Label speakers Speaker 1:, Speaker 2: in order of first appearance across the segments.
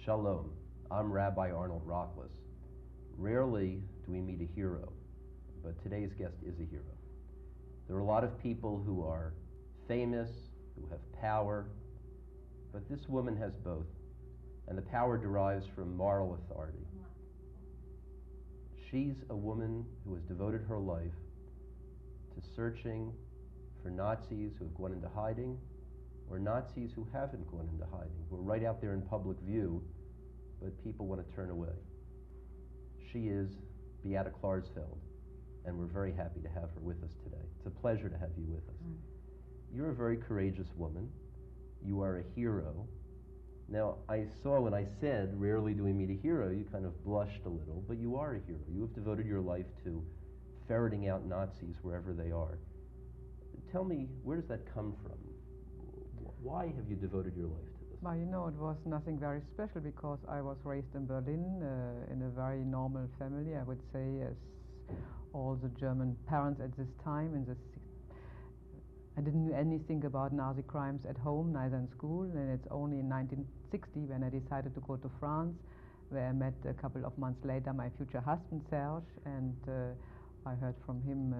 Speaker 1: Shalom, I'm Rabbi Arnold Rachlis. Rarely do we meet a hero, but today's guest is a hero. There are a lot of people who are famous, who have power, but this woman has both, and the power derives from moral authority. She's a woman who has devoted her life to searching for Nazis who have gone into hiding, or Nazis who haven't gone into hiding, who are right out there in public view, but people want to turn away. She is Beate Klarsfeld, and we're very happy to have her with us today. It's a pleasure to have you with us. You're a very courageous woman. You are a hero. Now, I saw when I said, rarely do we meet a hero, you kind of blushed a little, but you are a hero. You have devoted your life to ferreting out Nazis wherever they are. Tell me, where does that come from? Why have you devoted your life to this?
Speaker 2: Well, you know, it was nothing very special because I was raised in Berlin in a very normal family, I would say, as all the German parents at this time. I didn't know anything about Nazi crimes at home, neither in school, and it's only in 1960 when I decided to go to France, where I met a couple of months later my future husband, Serge, and I heard from him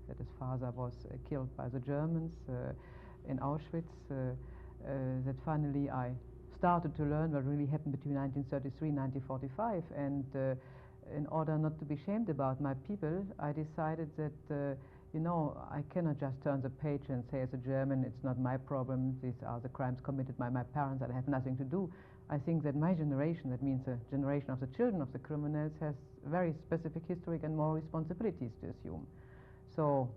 Speaker 2: that his father was killed by the Germans in Auschwitz, that finally I started to learn what really happened between 1933 and 1945, and in order not to be shamed about my people, I decided that you know, I cannot just turn the page and say as a German, it's not my problem, these are the crimes committed by my parents, I have nothing to do. I think that my generation, that means the generation of the children of the criminals, has very specific historic and moral responsibilities to assume. So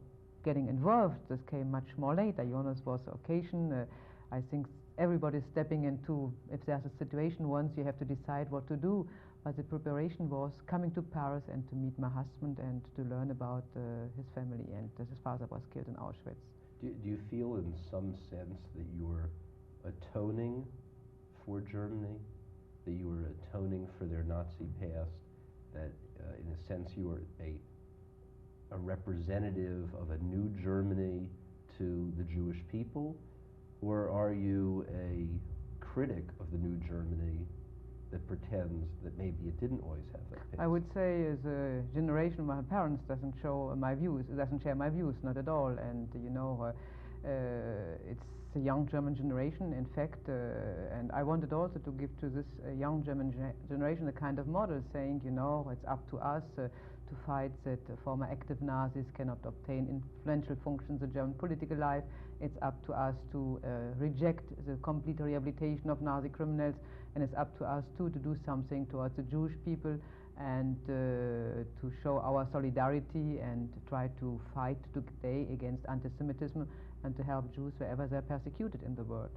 Speaker 2: getting involved, this came much more later. Jonas was the occasion. I think everybody's stepping into, if there's a situation once, you have to decide what to do. But the preparation was coming to Paris and to meet my husband and to learn about his family, and that his father was killed in Auschwitz.
Speaker 1: Do you feel in some sense that you're atoning for Germany, that you were atoning for their Nazi past, that in a sense you are a representative of a new Germany to the Jewish people, or are you a critic of the new Germany that pretends that maybe it didn't always have that past?
Speaker 2: I would say as a generation of my parents doesn't show my views, doesn't share my views, not at all, and you know, it's a young German generation, in fact, and I wanted also to give to this young German generation a kind of model, saying, you know, it's up to us to fight that former active Nazis cannot obtain influential functions in German political life. It's up to us to reject the complete rehabilitation of Nazi criminals, and it's up to us too to do something towards the Jewish people and to show our solidarity and try to fight today against anti-Semitism and to help Jews wherever they're persecuted in the world.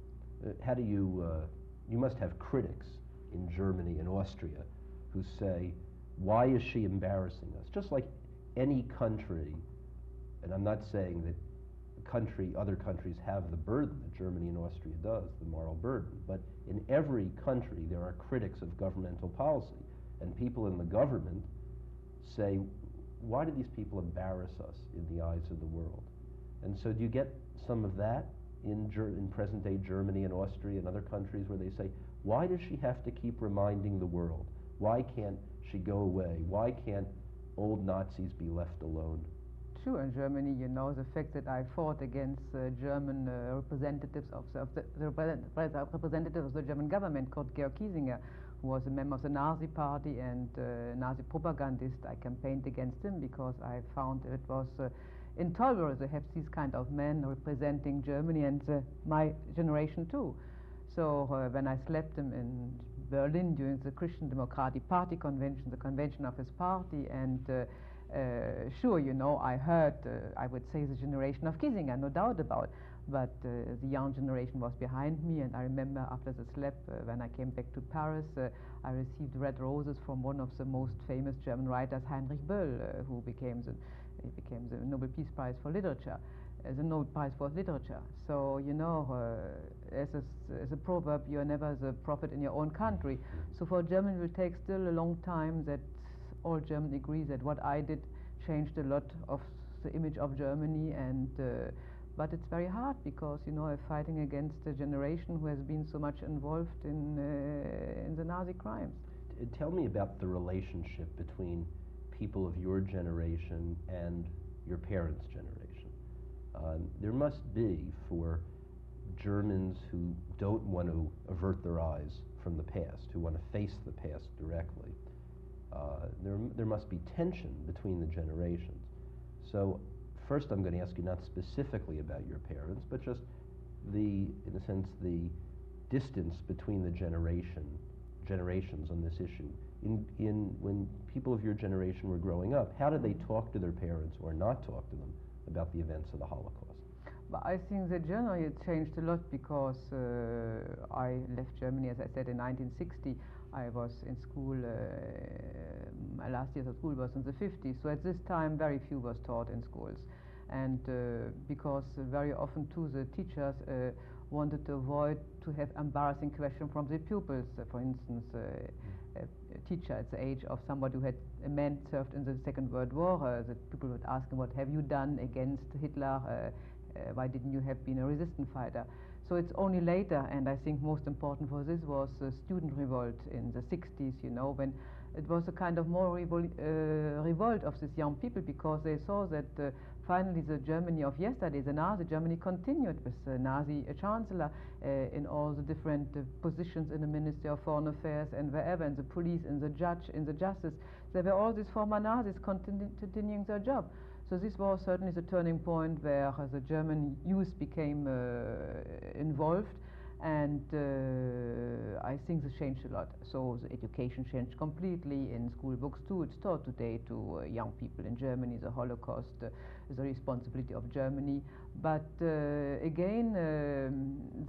Speaker 1: How do you must have critics in Germany and Austria who say, why is she embarrassing us? Just like any country, and I'm not saying that other countries have the burden that Germany and Austria does, the moral burden, but in every country there are critics of governmental policy, and people in the government say, why do these people embarrass us in the eyes of the world? And so do you get some of that in present-day Germany and Austria and other countries where they say, why does she have to keep reminding the world? Why can't she go away? Why can't old Nazis be left alone?
Speaker 2: True, in Germany, you know, the fact that I fought against German representatives of the representative of the German government called Georg Kiesinger, who was a member of the Nazi party and Nazi propagandist. I campaigned against him because I found it was intolerable to have these kind of men representing Germany and my generation too. So when I slapped him in Berlin during the Christian Democratic Party convention, the convention of his party, and sure, you know, I heard, I would say, the generation of Kiesinger, no doubt about, but the young generation was behind me, and I remember after the slap, when I came back to Paris, I received red roses from one of the most famous German writers, Heinrich Böll, who became the Nobel Peace Prize for Literature, the Nobel Prize for Literature. So, you know, as a proverb, you are never the prophet in your own country. So for Germany, it will take still a long time that all Germans agree that what I did changed a lot of the image of Germany, and But it's very hard because, fighting against a generation who has been so much involved in the Nazi crimes.
Speaker 1: Tell me about the relationship between people of your generation and your parents' generation. There must be, for Germans who don't want to avert their eyes from the past, who want to face the past directly, there must be tension between the generations. So first I'm going to ask you not specifically about your parents, but just in a sense, the distance between the generations on this issue. When people of your generation were growing up, how did they talk to their parents or not talk to them about the events of the Holocaust?
Speaker 2: But I think that generally it changed a lot because I left Germany, as I said, in 1960. I was in school, my last years of school was in the 50s, so at this time very few was taught in schools. And because very often too the teachers wanted to avoid to have embarrassing questions from the pupils. For instance, a teacher at the age of somebody who had a man served in the Second World War, the people would ask him, what have you done against Hitler? Why didn't you have been a resistance fighter? So it's only later, and I think most important for this was the student revolt in the 60s, when it was a kind of more revolt of these young people because they saw that finally the Germany of yesterday, the Nazi Germany, continued with the Nazi chancellor in all the different positions in the Ministry of Foreign Affairs and wherever, in the police, in the judge, in the justice. There were all these former Nazis continuing their job. So this was certainly the turning point where the German youth became involved, and I think this changed a lot. So the education changed completely in school books too. It's taught today to young people in Germany. The Holocaust is a responsibility of Germany. But again,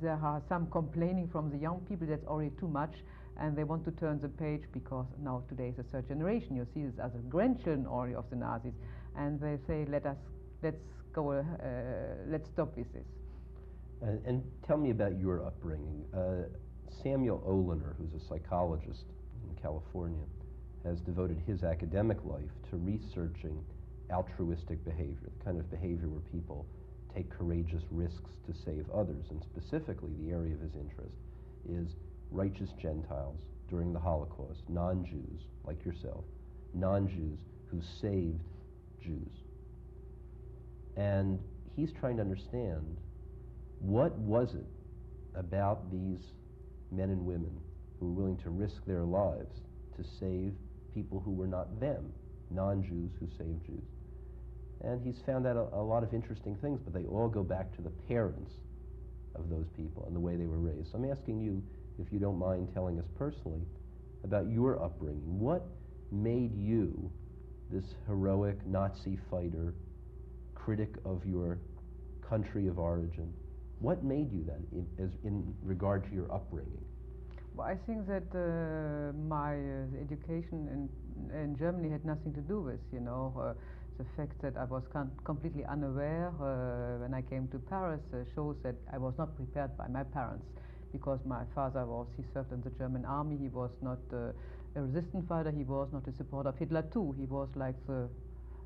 Speaker 2: there are some complaining from the young people that's already too much, and they want to turn the page because now today is the third generation. You see this as a grandchildren already of the Nazis. And they say, let's stop with this.
Speaker 1: And tell me about your upbringing. Samuel Oliner, who's a psychologist in California, has devoted his academic life to researching altruistic behavior, the kind of behavior where people take courageous risks to save others. And specifically, the area of his interest is righteous Gentiles during the Holocaust, non-Jews like yourself, non-Jews who saved Jews. And he's trying to understand, what was it about these men and women who were willing to risk their lives to save people who were not them, non-Jews who saved Jews? And he's found out a lot of interesting things, but they all go back to the parents of those people and the way they were raised. So I'm asking you, if you don't mind telling us personally, about your upbringing. What made you this heroic Nazi fighter, critic of your country of origin? What made you that in regard to your upbringing?
Speaker 2: Well, I think that my education in Germany had nothing to do with, the fact that I was completely unaware when I came to Paris shows that I was not prepared by my parents, because my father he served in the German army. He was not a resistance fighter. He was not a supporter of Hitler too. He was like the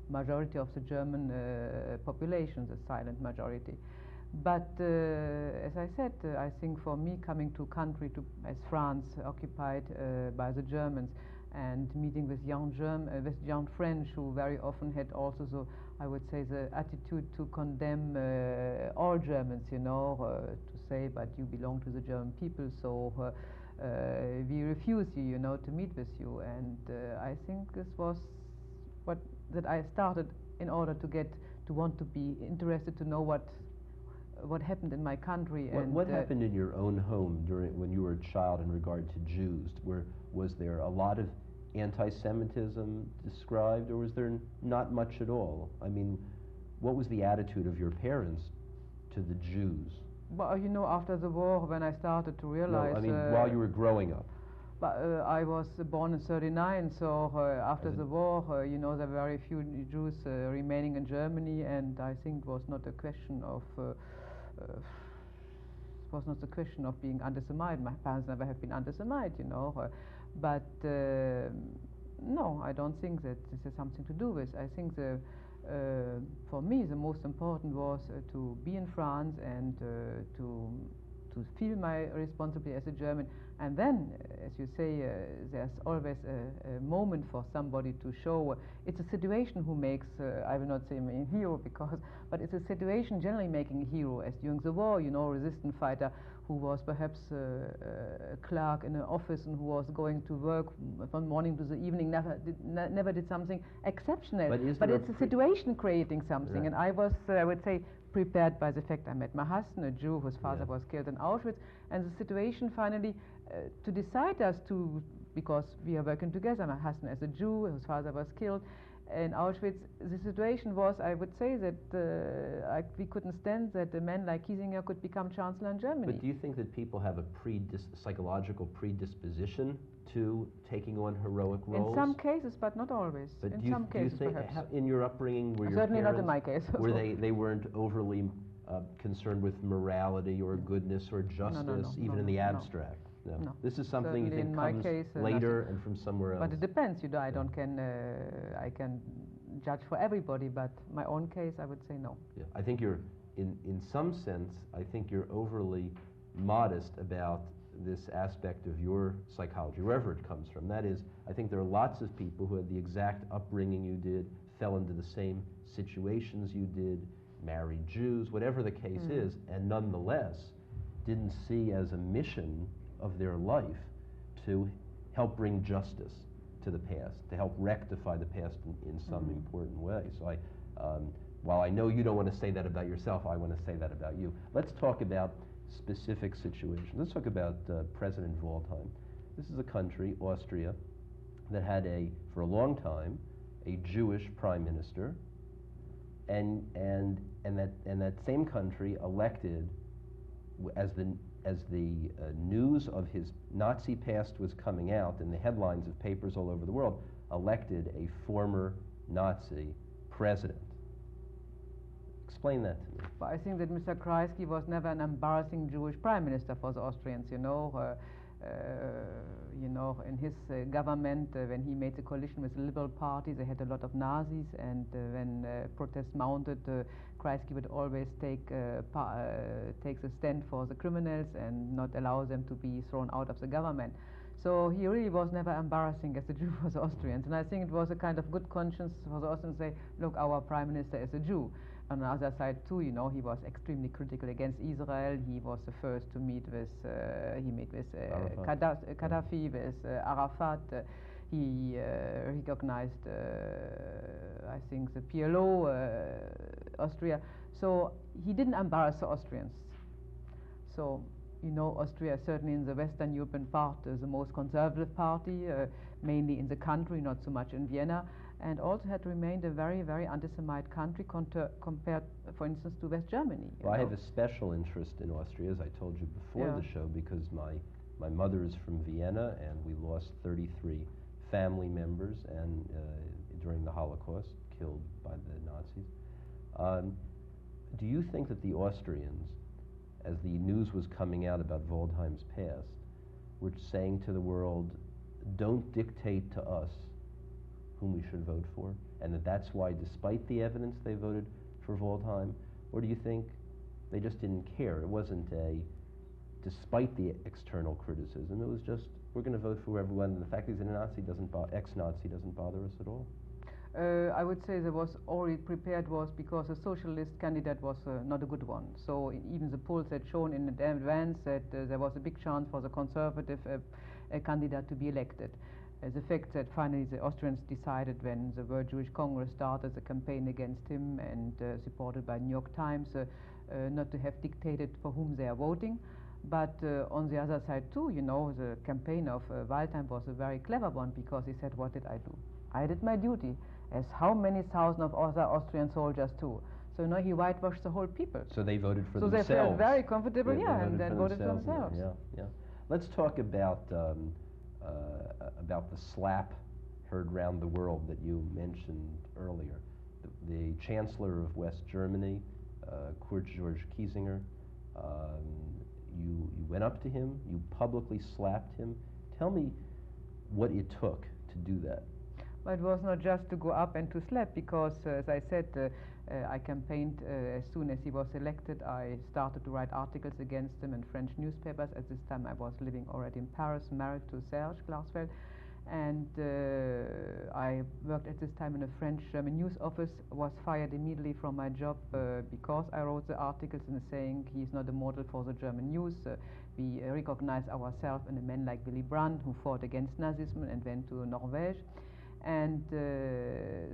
Speaker 2: majority of the German population, the silent majority. But as I said, I think for me coming to a country as France, occupied by the Germans, and meeting with young French who very often had also I would say the attitude to condemn all Germans, to say, but you belong to the German people, so we refuse you, to meet with you. And I think this was that I started in order to want to be interested to know what happened in my country.
Speaker 1: What happened in your own home when you were a child in regard to Jews? Was there a lot of anti-Semitism described, or was there not much at all? I mean, what was the attitude of your parents to the Jews?
Speaker 2: Well, after the war, when I started to realize...
Speaker 1: No, I mean, while you were growing up.
Speaker 2: But I was born in '39, so after the war, there were very few Jews remaining in Germany, and I think it was not a question of being anti-Semite. My parents never have been anti-Semite, but no, I don't think that this has something to do with. I think For me, the most important was to be in France and to feel my responsibility as a German. And then, as you say, there's always a moment for somebody to show. It's a situation who makes, I will not say a hero, but it's a situation generally making a hero, as during the war, you know, a resistance fighter who was perhaps a clerk in an office and who was going to work from morning to the evening, never did something exceptional. But it's a situation creating something. Right. And I was, I would say, prepared by the fact I met my husband, a Jew whose father was killed in Auschwitz, and the situation finally to decide us to, because we are working together, my husband as a Jew, whose father was killed in Auschwitz, the situation was, I would say, that we couldn't stand that a man like Kiesinger could become Chancellor in Germany.
Speaker 1: But do you think that people have a psychological predisposition to taking on heroic roles?
Speaker 2: In some cases, but not always.
Speaker 1: But
Speaker 2: in some cases,
Speaker 1: do you think,
Speaker 2: perhaps.
Speaker 1: In your upbringing, were your
Speaker 2: certainly
Speaker 1: parents,
Speaker 2: not in my case.
Speaker 1: were they weren't overly concerned with morality or goodness or justice, even in the abstract? No. This is something you think comes later and from somewhere else.
Speaker 2: But it depends. You know, I can judge for everybody, but my own case, I would say no.
Speaker 1: Yeah, I think you're, in some sense, I think you're overly modest about this aspect of your psychology, wherever it comes from. That is, I think there are lots of people who had the exact upbringing you did, fell into the same situations you did, married Jews, whatever the case is, and nonetheless didn't see as a mission of their life to help bring justice to the past, to help rectify the past in some important way. So while I know you don't want to say that about yourself, I want to say that about you. Let's talk about specific situations. Let's talk about President Waldheim. This is a country, Austria, that had for a long time, a Jewish prime minister, and that same country elected, as the news of his Nazi past was coming out in the headlines of papers all over the world, elected a former Nazi president. Explain that to me.
Speaker 2: Well, I think that Mr. Kreisky was never an embarrassing Jewish prime minister for the Austrians. In his government, when he made the coalition with the Liberal Party, they had a lot of Nazis, and when protests mounted, Kreisky would always take the stand for the criminals and not allow them to be thrown out of the government. So he really was never embarrassing as a Jew for the Austrians, and I think it was a kind of good conscience for the Austrians to say, look, our prime minister is a Jew. On the other side too, he was extremely critical against Israel. He was the first to meet with, Gaddafi, with Arafat. He recognized, I think, the PLO, Austria. So he didn't embarrass the Austrians. So, Austria certainly in the Western European part is the most conservative party, mainly in the country, not so much in Vienna, and also had remained a very, very anti-Semite country compared, for instance, to West Germany.
Speaker 1: Well, I have a special interest in Austria, as I told you before the show, because my mother is from Vienna, and we lost 33 family members during the Holocaust, killed by the Nazis. Do you think that the Austrians, as the news was coming out about Waldheim's past, were saying to the world, don't dictate to us whom we should vote for, and that's why, despite the evidence, they voted for Waldheim? Or do you think they just didn't care? It wasn't despite the external criticism, it was just, we're going to vote for everyone, and the fact that he's ex-Nazi doesn't bother us at all?
Speaker 2: I would say there was already prepared was because the socialist candidate was not a good one. So even the polls had shown in advance that there was a big chance for the conservative candidate to be elected. The fact that finally the Austrians decided, when the World Jewish Congress started the campaign against him and supported by New York Times, not to have dictated for whom they are voting. But on the other side too, the campaign of Waldheim was a very clever one, because he said, what did I do? I did my duty, as how many thousands of other Austrian soldiers too. So he whitewashed the whole people.
Speaker 1: So they voted for themselves.
Speaker 2: So they felt very comfortable, and then voted for themselves.
Speaker 1: Yeah. Let's talk about the slap heard round the world that you mentioned earlier. The Chancellor of West Germany, Kurt George Kiesinger, you went up to him, you publicly slapped him. Tell me what it took to do that.
Speaker 2: But it was not just to go up and to slap, because, as I said, I campaigned as soon as he was elected. I started to write articles against him in French newspapers. At this time I was living already in Paris, married to Serge Klarsfeld. And I worked at this time in a French-German news office, was fired immediately from my job because I wrote the articles and saying he's not a model for the German news. We recognize ourselves in a man like Willy Brandt, who fought against Nazism and went to Norvège. And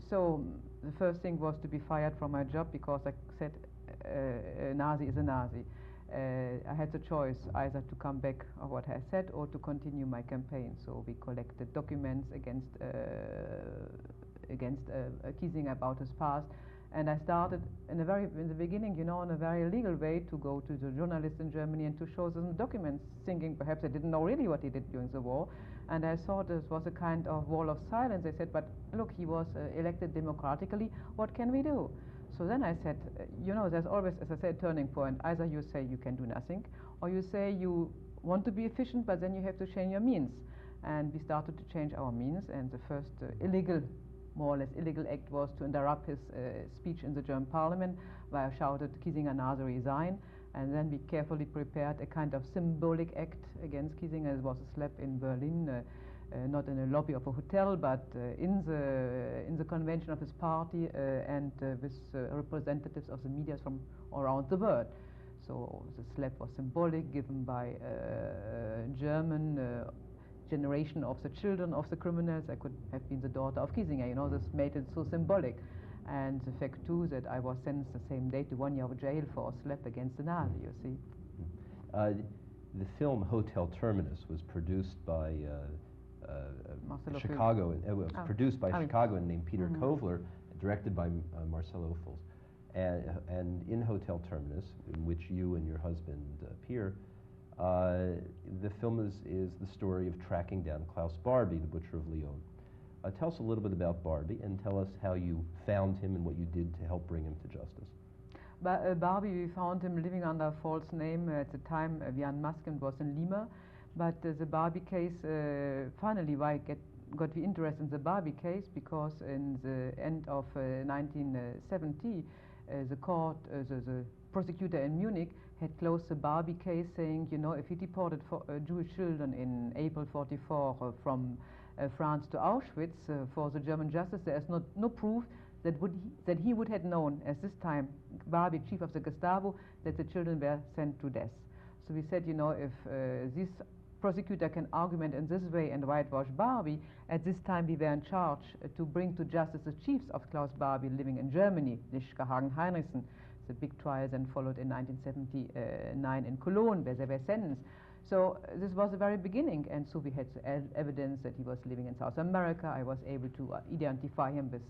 Speaker 2: so the first thing was to be fired from my job, because I said a Nazi is a Nazi. I had the choice either to come back on what I said or to continue my campaign. So we collected documents against Kiesinger about his past, and I started in the beginning, in a very legal way, to go to the journalists in Germany and to show them documents, thinking perhaps they didn't know really what he did during the war. And I thought this was a kind of wall of silence. They said, but look, he was elected democratically. What can we do? So then I said, there's always, as I said, a turning point. Either you say you can do nothing, or you say you want to be efficient, but then you have to change your means. And we started to change our means, and the first more or less illegal act was to interrupt his speech in the German parliament, where I shouted, Kiesinger, Nazi, resign. And then we carefully prepared a kind of symbolic act against Kiesinger. It was a slap in Berlin, not in a lobby of a hotel, but in the convention of his party, and with representatives of the media from around the world. So the slap was symbolic, given by German generation of the children of the criminals. I could have been the daughter of Kiesinger. This made it so symbolic. And the fact too that I was sentenced the same day to 1 year of jail for a slap against the Nazi, you see.
Speaker 1: The film Hotel Terminus was produced by produced by Chicagoan named Peter Kovler, directed by Marcelo Fols. And in Hotel Terminus, in which you and your husband appear, the film is the story of tracking down Klaus Barbie, the butcher of Lyon. Tell us a little bit about Barbie, and tell us how you found him and what you did to help bring him to justice.
Speaker 2: Barbie, we found him living under a false name. At the time, we unmasked him, was in Lima. But the Barbie case, finally, why got we interested in the Barbie case? Because in the end of 1970, the prosecutor in Munich had closed the Barbie case, saying, if he deported Jewish children in April '44 from France to Auschwitz, for the German justice, there is no proof that he would have known, as this time Barbie, chief of the Gestapo, that the children were sent to death. So we said, if this prosecutor can argument in this way and whitewash Barbie, at this time we were in charge to bring to justice the chiefs of Klaus Barbie living in Germany, Lischka, Hagen, Heinrichsen. The big trial then followed in 1979 in Cologne, where they were sentenced. So this was the very beginning, and so we had evidence that he was living in South America. I was able to identify him with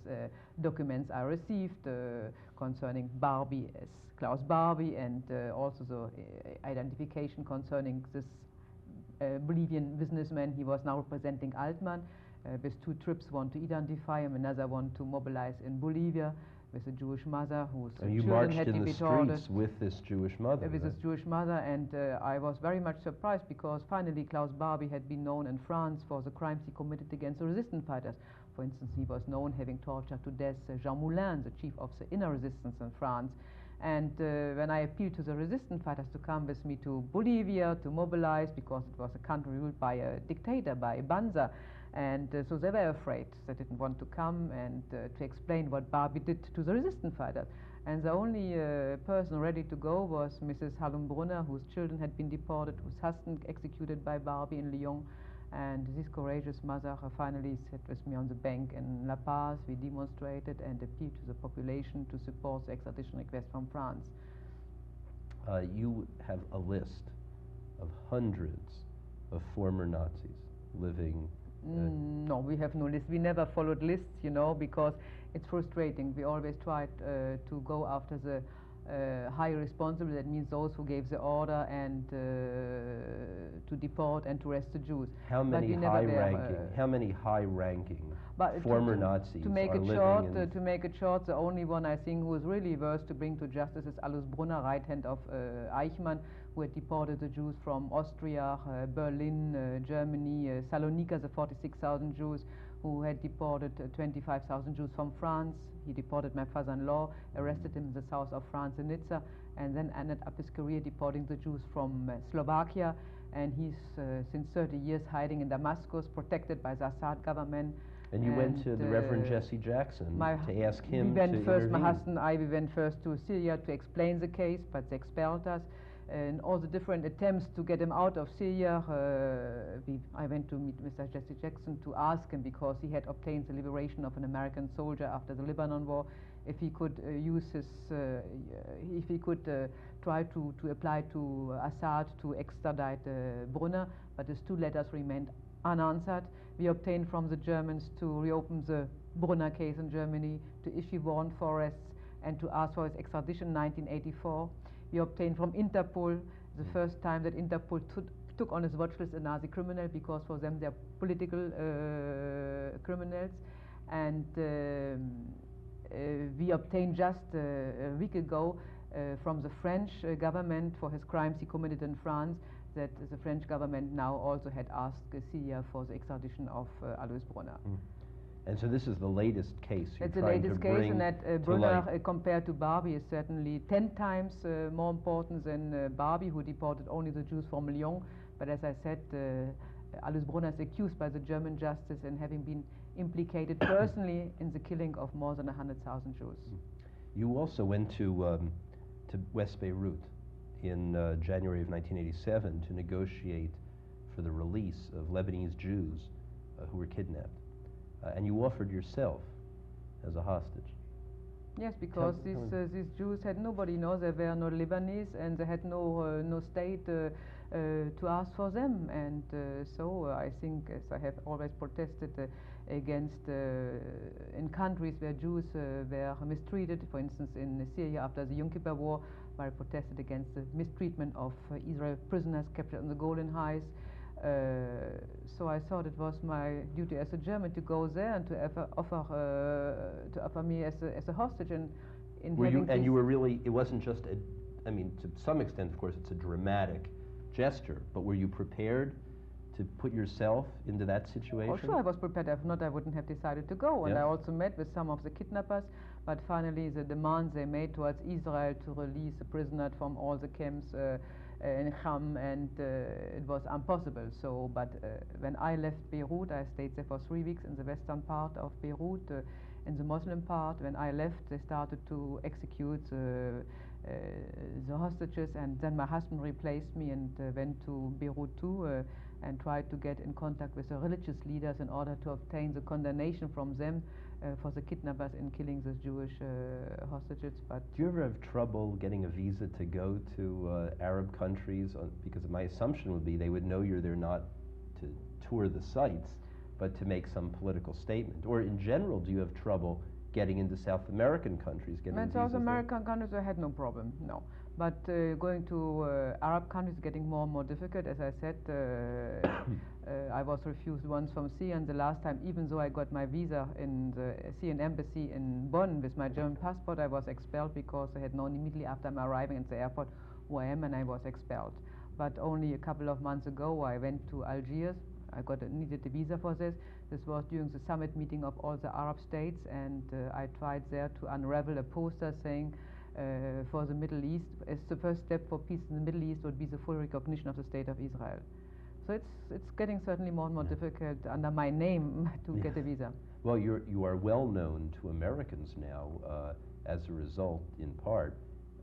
Speaker 2: documents I received concerning Barbie as Klaus Barbie, and also the identification concerning this Bolivian businessman. He was now representing Altman, with 2 trips, one to identify him, another one to mobilize in Bolivia, with a Jewish mother whose children had been deported. You marched in the streets with this Jewish mother. With this Jewish mother, and I was very much surprised, because finally Klaus Barbie had been known in France for the crimes he committed against the resistance fighters. For instance, he was known having tortured to death Jean Moulin, the chief of the inner resistance in France. And when I appealed to the resistance fighters to come with me to Bolivia to mobilize, because it was a country ruled by a dictator, by Banza, and so they were afraid. They didn't want to come and to explain what Barbie did to the resistance fighters. And the only person ready to go was Mrs. Hayom, whose children had been deported, whose husband executed by Barbie in Lyon. And this courageous mother finally sat with me on the bank in La Paz. We demonstrated and appealed to the population to support the extradition request from France.
Speaker 1: You have a list of hundreds of former Nazis living.
Speaker 2: No, we have no list. We never followed lists, because it's frustrating. We always tried to go after the high responsible, that means those who gave the order, and to deport and to arrest the Jews.
Speaker 1: How many high-ranking former Nazis
Speaker 2: to make
Speaker 1: are
Speaker 2: it
Speaker 1: living
Speaker 2: short,
Speaker 1: in...
Speaker 2: To make it short, the only one I think who is really worth to bring to justice is Alois Brunner, right hand of Eichmann, who had deported the Jews from Austria, Berlin, Germany, Salonika, the 46,000 Jews who had deported 25,000 Jews from France. He deported my father-in-law, arrested him in the south of France in Nizza, and then ended up his career deporting the Jews from Slovakia. And he's since 30 years hiding in Damascus, protected by the Assad government.
Speaker 1: And you went to the Reverend Jesse Jackson to ask him to intervene.
Speaker 2: My husband and I, we went first to Syria to explain the case, but they expelled us. And all the different attempts to get him out of Syria, I went to meet Mr. Jesse Jackson to ask him, because he had obtained the liberation of an American soldier after the Lebanon war, if he could use his, if he could try to apply to Assad to extradite Brunner, but his two letters remained unanswered. We obtained from the Germans to reopen the Brunner case in Germany, to issue warrant for arrests, and to ask for his extradition in 1984. We obtained from Interpol, the first time that Interpol took on his watch list a Nazi criminal, because for them they are political criminals. And we obtained just a week ago from the French government for his crimes he committed in France, that the French government now also had asked Syria for the extradition of Alois Brunner.
Speaker 1: And so this is the latest case you're
Speaker 2: It's the
Speaker 1: trying
Speaker 2: latest
Speaker 1: to
Speaker 2: case,
Speaker 1: bring
Speaker 2: and that Brunner compared to Barbie is certainly 10 times more important than Barbie, who deported only the Jews from Lyon. But as I said, Alois Brunner is accused by the German justice in having been implicated personally in the killing of more than 100,000 Jews.
Speaker 1: You also went to West Beirut in January of 1987 to negotiate for the release of Lebanese Jews who were kidnapped. And you offered yourself as a hostage.
Speaker 2: Yes, because these Jews had nobody, they were no Lebanese, and they had no state to ask for them. And so I think, as I have always protested against in countries where Jews were mistreated, for instance in Syria after the Yom Kippur War, where I protested against the mistreatment of Israel prisoners captured in the Golan Heights. So I thought it was my duty as a German to go there and to offer me as a hostage. And
Speaker 1: you were really, it wasn't just I mean, to some extent, of course, it's a dramatic gesture, but were you prepared to put yourself into that situation?
Speaker 2: Oh, sure, I was prepared. If not, I wouldn't have decided to go. And I also met with some of the kidnappers, but finally the demands they made towards Israel to release the prisoners from all the camps in Ham, and it was impossible. So, but when I left Beirut, I stayed there for 3 weeks in the western part of Beirut. In the Muslim part, when I left, they started to execute the hostages, and then my husband replaced me and went to Beirut too, and tried to get in contact with the religious leaders in order to obtain the condemnation from them for the kidnappers in killing the Jewish hostages. But
Speaker 1: do you ever have trouble getting a visa to go to Arab countries? Because my assumption would be they would know you're there not to tour the sites, but to make some political statement. Or in general, do you have trouble getting into South American countries?
Speaker 2: In South American countries, I had no problem, no. But going to Arab countries is getting more and more difficult. As I said, I was refused once from Syria, and the last time, even though I got my visa in the Syrian embassy in Bonn with my German passport, I was expelled because they had known immediately after my arriving at the airport who I am, and I was expelled. But only a couple of months ago, I went to Algiers. I needed a visa for this. This was during the summit meeting of all the Arab states, and I tried there to unravel a poster saying, for the Middle East, as the first step for peace in the Middle East would be the full recognition of the State of Israel. So it's getting certainly more and more difficult under my name to get a visa.
Speaker 1: Well, you are well known to Americans now as a result, in part,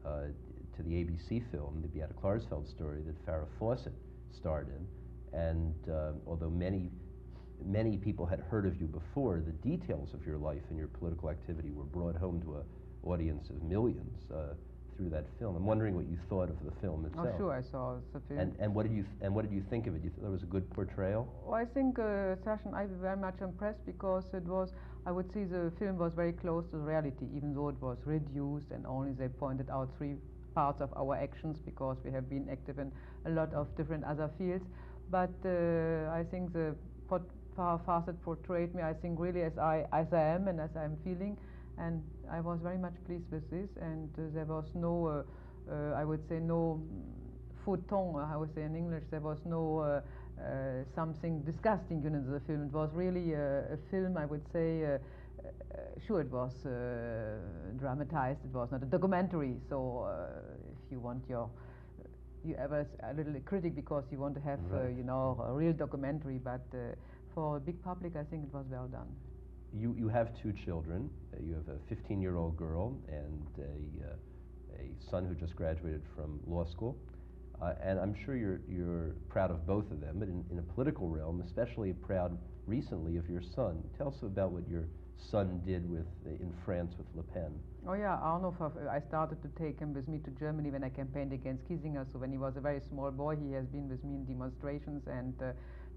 Speaker 1: to the ABC film, the Beate Klarsfeld story that Farrah Fawcett starred in. And although many people had heard of you before, the details of your life and your political activity were brought home to an audience of millions through that film. I'm wondering what you thought of the film itself.
Speaker 2: Oh, sure, I saw the film.
Speaker 1: And what did you think of it? You thought it was a good portrayal?
Speaker 2: Well, I think Sasha and I were very much impressed because it was, I would say the film was very close to reality, even though it was reduced and only they pointed out 3 parts of our actions, because we have been active in a lot of different other fields. But I think the Farrah Fawcett portrayed me, I think, really as I am and as I'm feeling, and I was very much pleased with this. And there was no, I would say, no fauton, I would say in English. There was no something disgusting in the film. It was really a film, I would say, sure, it was dramatized, it was not a documentary, so if you want you ever a little critic because you want to have,
Speaker 1: right.
Speaker 2: you know, a real documentary, but for a big public, I think it was well done.
Speaker 1: You have two children. You have a 15-year-old girl and a son who just graduated from law school. And I'm sure you're proud of both of them, but in a political realm, especially proud recently of your son. Tell us about what your son did in France with Le Pen.
Speaker 2: Oh yeah, Arnold, I started to take him with me to Germany when I campaigned against Kissinger. So when he was a very small boy, he has been with me in demonstrations, and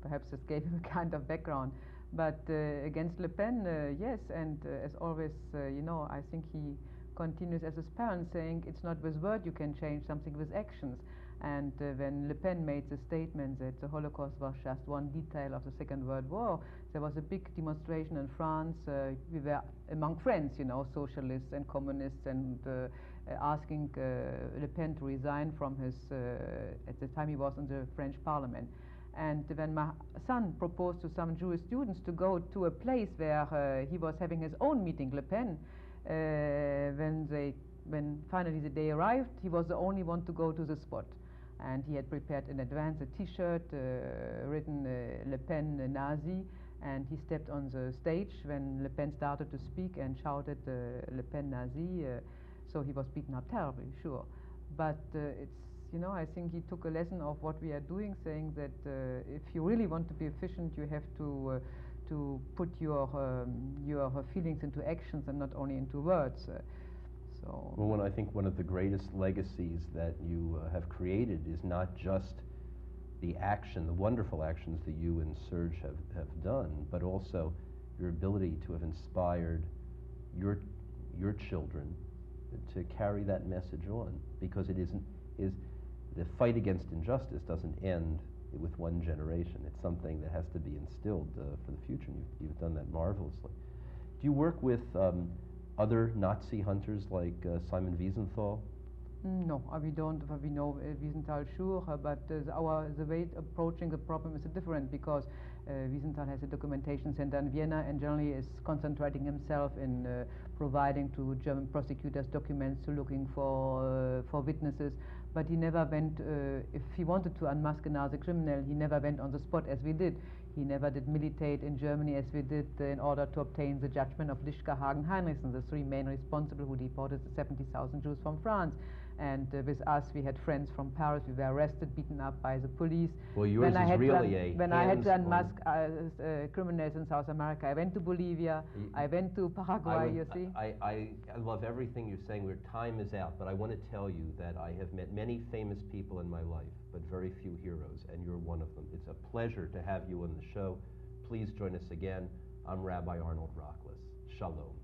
Speaker 2: perhaps this gave him a kind of background. But against Le Pen, yes, and as always, you know, I think he continues as his parents saying it's not with words you can change something, with actions. And when Le Pen made the statement that the Holocaust was just one detail of the Second World War, there was a big demonstration in France. We were among friends, you know, socialists and communists, and asking Le Pen to resign from his, at the time he was in the French Parliament. And when my son proposed to some Jewish students to go to a place where he was having his own meeting, Le Pen, when finally the day arrived, he was the only one to go to the spot. And he had prepared in advance a T-shirt written Le Pen Nazi, and he stepped on the stage when Le Pen started to speak and shouted Le Pen Nazi, so he was beaten up terribly, sure. But it's, you know, I think he took a lesson of what we are doing, saying that if you really want to be efficient, you have to put your feelings into actions and not only into words.
Speaker 1: Well, I think one of the greatest legacies that you have created is not just the action, the wonderful actions that you and Serge have done, but also your ability to have inspired your children to carry that message on, because it isn't, the fight against injustice doesn't end with one generation. It's something that has to be instilled for the future, and you've done that marvelously. Do you work with other Nazi hunters like Simon Wiesenthal?
Speaker 2: No, we don't. We know Wiesenthal, sure, but the way approaching the problem is different, because Wiesenthal has a documentation center in Vienna and generally is concentrating himself in providing to German prosecutors documents, to looking for witnesses. But he never went, if he wanted to unmask a Nazi criminal, he never went on the spot as we did. He never did militate in Germany as we did in order to obtain the judgment of Lischka, Hagen, Heinrichsen, the three main responsible who deported the 70,000 Jews from France. And with us, we had friends from Paris. We were arrested, beaten up by the police.
Speaker 1: Well, yours is really
Speaker 2: when I had to unmask criminals in South America, I went to Bolivia, I went to Paraguay, you see.
Speaker 1: I love everything you're saying. Where time is out, but I want to tell you that I have met many famous people in my life, but very few heroes, and you're one of them. It's a pleasure to have you on the show. Please join us again. I'm Rabbi Arnold Rachlis. Shalom.